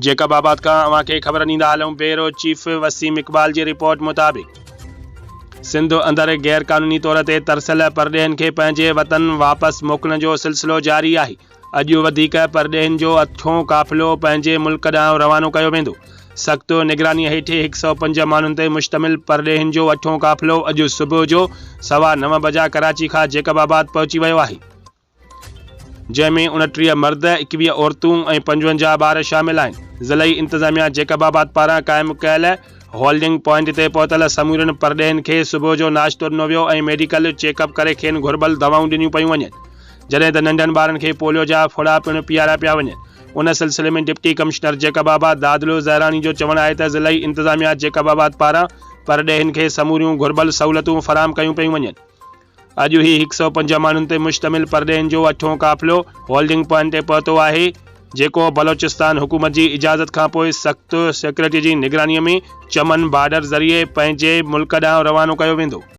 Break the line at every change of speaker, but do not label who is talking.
जेकबाबाद का अवांखे ख़बर ॾींदा हलूं। Bureau chief Waseem Iqbal ji report मुताबिक़ सिंध अंदर गैर कानूनी तौर ते तरसियल परॾेहनि खे पंहिंजे वतन वापसि मोकिलण जो सिलसिलो जारी आहे। अॼु वधीक परॾेहनि जो अठों काफ़िलो पंहिंजे मुल्क ॾांहुं रवानो कयो वेंदो। सख़्त निगरानी हेठि 105 माण्हुनि ते मुश्तमिल परॾेहनि जो अठों काफ़िलो अॼु सुबुह जो 9:15 बजे कराची खां जेकबाबाद पहुची वियो आहे, जंहिंमें 29 मर्द, 21 औरतूं ऐं 55 ॿार शामिल आहिनि। ज़िलई इंतज़ामिया जेकबाबाद पारां क़ाइमु कयल होल्डिंग पॉइंट ते पहुतल समूरनि परॾेहनि खे सुबुह जो नाश्तो ॾिनो वियो ऐं मेडिकल चेकअप करे खेनि घुर्बल दवाऊं ॾिनियूं पियूं वञनि, जॾहिं त नंढनि ॿारनि खे पोलियो जा फुड़ा पिणु पीआरिया पिया वञनि। उन सिलसिले में डिप्टी कमिश्नर जेकबाबाद दादलो ज़हरानी जो चवणु आहे त ज़िलई इंतज़ामिया जेकबाबाद पारां परॾेहनि खे समूरियूं घुर्बल सहूलियतूं फ़राहम कयूं पियूं वञनि। अॼु ही 105 माण्हुनि ते मुश्तमिल परॾेहनि जो अठों काफ़िलो होल्डिंग पॉइंट ते पहुतो आहे, जेको बलोचिस्तान हुकूमत जी इजाज़त खां पोइ सख़्त सिक्योरिटी जी निगरानीअ में चमन बॉर्डर ज़रिए पंहिंजे मुल्क ॾांहुं रवानो कयो वेंदो।